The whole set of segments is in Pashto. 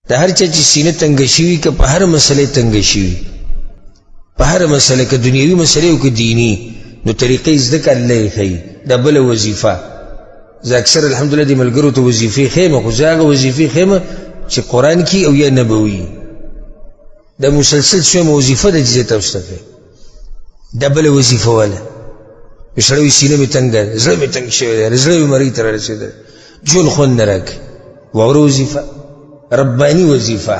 دا هر چا چې سینه تنګه شوي که په هر مسئله تنګه شوي په هر مسئله که دنیوي مسئله او که دینی نو طریقې زده که الله یې ښیي دا بله وظیفه زه اکثر الحمدلله دې ملګرو ته وظیفې ښیم خو زه هغه وظیفې ښیم چې قرآن کې او یا نبوي دا مسلسل شویم وظیفه ده چې زه تاسو ته ښیم دا بله وظیفه واله یو سړی وایي سینه مې تنګ ده زړه مې تنګ شوی دی زړه مې مرۍ ته رارسېدلی ژوند خوند نه راکوي واوره وظیفه رباني وظیفه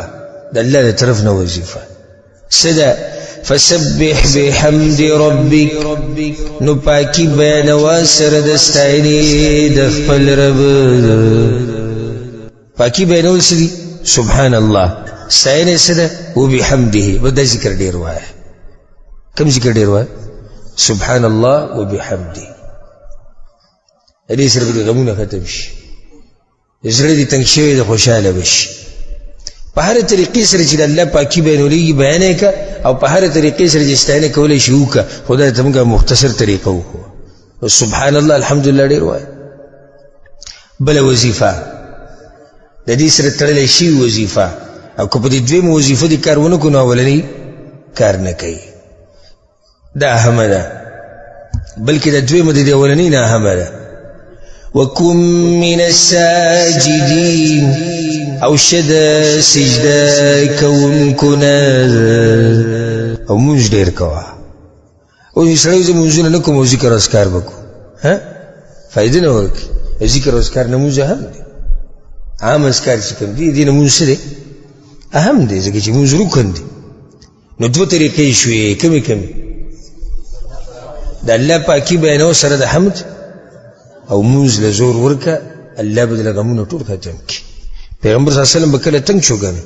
د الله د طرف نه وظیفه څه ده فسبح بحمد ربک نو پاکی بیانوا سره د ستاینې د خپل رب پاکی بیانول څه دي سبحان الله ستاینې څه ده وبحمده به دا ذکر ډېر وایه کوم ذکر ډېر وایه سبحان الله وبحمده دې سره به دې غمونه ختم شي زړه دې تنګ شوی د خوشحاله به شي په هر طریقې سره چې د الله پاکي بیانولیږي بیان یې که او په هر طریقې سره چې ستاینه کولی شي وکړه خو دا ته موږ مختصر طریقه وکړو سبحان الله الحمدلله ډېر وایه بله وظیفه د دې سره تړلی شوي وظیفه او که په دې دویمه وظیفه دې کار ونه کړو نو اولنۍ کار نه کوي دا اهمه ده بلکې د دویمه د دې اولنۍ نه اهمه ده وكن من الساجدين او شد سجده كونكنا او منځ ډېر کوه او سړی زه منځونه نه کوم او ذکر اذکار به کوم فایدې نه ورکوي ذکر اذکار نمونځ هم دی عام اذکار چې کوم دي دې نمونځ څه دی اهم دی ځکه چې منځ رکن دی نو دوه طریقې شوې کمې د الله پاکي بیانو سره د حمد او منځ له زور ورکه الله به د غمونو ټول ختم کړي پیغمبر صلی الله علیه وسلم به کله تنګ شو ګنه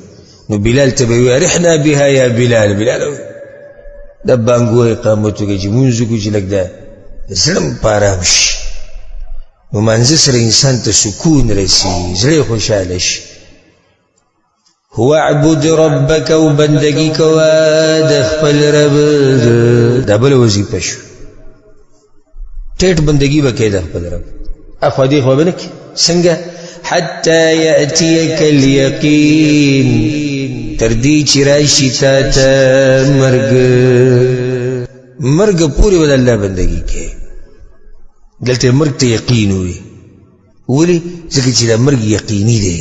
نو بلال ته به وایي ارحنا بها یا بلال بلال د بانګو اقامت وکړي چې منځ وکړو چې لږ د زړه په ارام شي نو منځ سره انسان ته سکون رسي زړه خوشحاله شي هو اعبد ربک او بندگی کوه د خپل رب دا بله وظیفه شو ټیټ بندگی به کوې د خپل رب اخوا دې خوا به نه کړي څنګه حتی یأتیک الیقین تر دې چې راشي تا ته مرګ پورې به د الله بندگی کوې دلته مرګ ته یقین وي ولې ځکه چې دا مرګ یقیني دی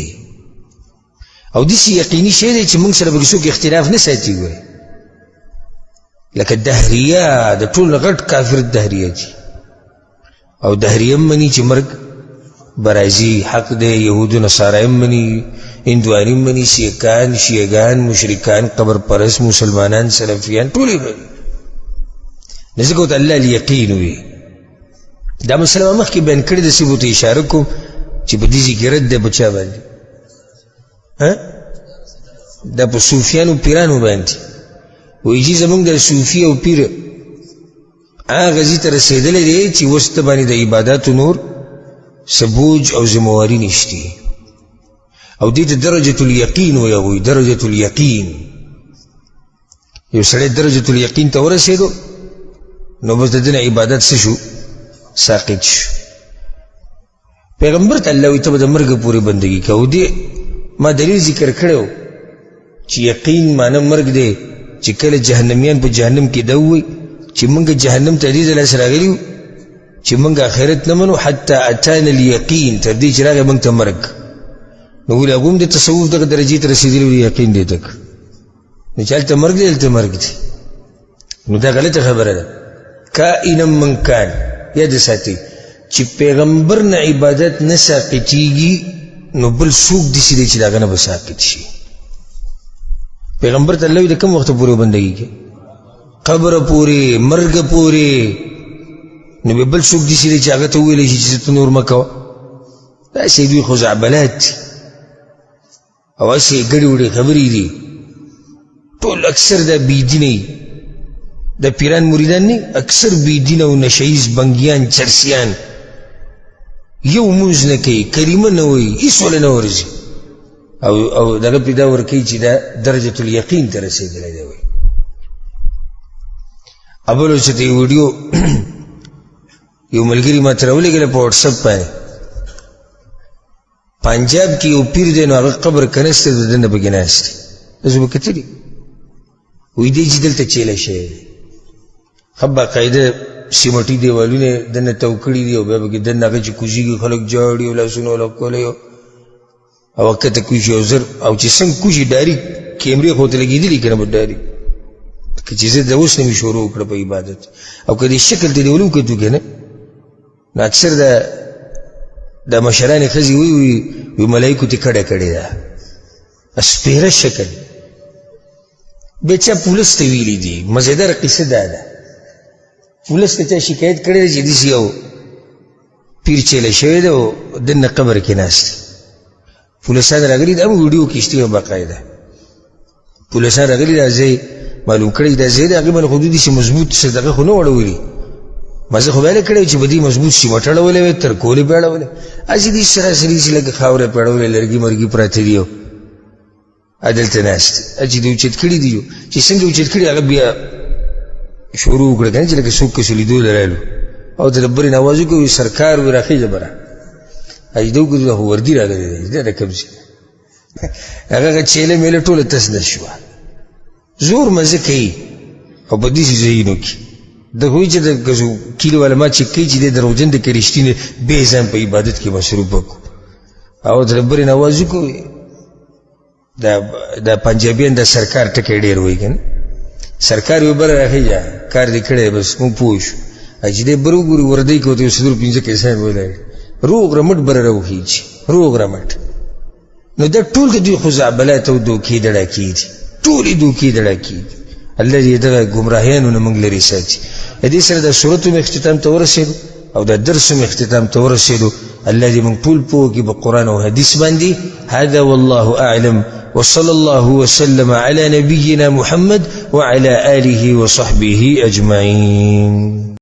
او داسې یقیني شی دی چې موږ سره به څوک اختلاف نه ساتي ګورې لکه دهریه د ټول غټ کافر دهریه دي او دهریه هم مني چې مرګ برازي حق دی یهود و نصارا هم مني هندواني هم مني سیکان شیعګان مشرکان قبر پرست مسلمانان سلفیان ټول یې مني نو ځکه ورته الله الیقین وي دا مسله مخکې بیان کړې ده صرف ورته اشاره کوم چې په دې کې رد دی په چا باندې دا په صوفیانو پیرانو باندې وایي چې زموږ د صوفي او پیر هغه ځای ته رسېدلی دی چې اوس ته باندې د عباداتو نور څه بوج او ذمواري نشته او دې ته درجة الیقین وایي هغوی درجة الیقین یو سړی درجة الیقین ته ورسېدو نو بس د ده نه عبادت څه شو ساقط شو پیغمبر ته الله وایي ته به د مرګ پورې بندګي کوو دې ما دلیل ذکر کړی چې یقین معنی مرګ دی چې کله جهنمیان په جهنم کې دا ووایي چې موږ جهنم ته دې ځای سره راغلي چې موږ آخرت نه منو حتی اتانا الیقین تر دې چې راغی موږ ته مرګ نو ولې هغوی هم د تصوف دغه درجې ته رسېدلي وي یقین دی تک نو چې هلته مرګ دی هلته مرګ دی نو دا غلطه خبره ده کائنا من کان یاد ساتئ چې پیغمبر نه عبادت نه ساقطېږي نو بل څوک داسې دی چې د هغه نه به ساقط شي پیغمبر ته الله وایي د کوم وخته پورې بندګي کې قبر پورې مرګ پورې نو به بل څوک داسې دی چې هغه ته وویلی شي چې ته نور مه کوه داسې دوی خزعبلات دي او هسې ګډې وډې خبرې دي ټول اکثر دا بېدینه د پیران مریدان نه اکثر بېدینه او نشهیز بنګیان چرسیان یو مونځ نه کوي کریمه نه وایي هېڅ وله نه ورځي او دغه پرې دا ورکوي چې دا درجة الیقین ته رسېدلی دی وایي ابل چې ته یو ویډیو یو ملګري ما ته راولېږله په واټسپ باندې پنجاب کې یو پیر دی نو هغه قبر کنسته د دنه بګناست زه وکتلی وې دې چې دلته چیلې شي خبا قاعده سیمټي دیوالونه دنه توکړی دی او بیا به دنه هغه چې کوزيږي خلک جاړي او لاسونه ولا کولې او وخت ته کوشي او زر او چې څنګه کوشي ډایرک کیمرې خو ته لګېدلې کنه ډایرک که چې زه د اوس نه شروع کړ په عبادت او کدي شکل دې ولو کېدو کنه نو اکثر د مشران خزي وي ملائکه ته کړه کړه دا اسپیره شکل بچا پولیس ته ویلي دي مزیدار قصه ده پولیس ته شکایت کړې چې دې یو پیر چیلې شوی دی او دنه قبر کې ناست پولیسان راغلي دا ویډیو کیشتي باقاعده پولیسان راغلي دا ځای معلوم کړی دا ځای د هغې باندې حدودي چې مضبوط صدقه خو نه وړولي مزه خو ویله کړی چې بدي مضبوط سیمټ اړولې وې تر کولې پې اړولې هسې دې سراسري چې لږ خاوره پې اړولې لرګي مرګي پراته دي دلته ناست چې دې اوچت کړي دي چې څنګه اوچت کړي هغه بیا شروع وکړه که نه چې لکه څوک کسو لیدو لرالو او د ربرې نه اواز وکړو سرکار وي راخېږه بره اجده وکړو خو وردي راغلی دی دا د کوم ځای هغه چیلې میلې ټوله تس نه شوه زور مزه کوي او په دې ځایونو کې د هغوی چې د کیلو والا ما چې کوي چې دی دروغجن دی که رښتینې بې ځان په عبادت کې مصروف وکړو او د ربرې نه اواز وکړو دا پنجابیان د سرکار ټکی ډېر وایي که نه سرکار یو بره راخېږه کار دې کړی بس موږ پوه شو چې دی بر وګوري وردی کې ورته یو څلور پنځه کیسان ویلی روغ رمټ بره راوخېږي روغ رمټ نو دا ټول د دوی خزعبلات او دوکې دړاکې دي ټولې دوکې دړاکې دي الله دې دغه ګمراهیانو نه موږ لرې ساتي د دې سره د صورتو مې اختتام ته ورسېدو او د درس مې اختتام ته ورسېدو الله دې موږ ټول پوه کړي په قرآن او حدیث باندې هذا والله أعلم وصلى الله وسلم على نبينا محمد وعلى آله وصحبه أجمعين.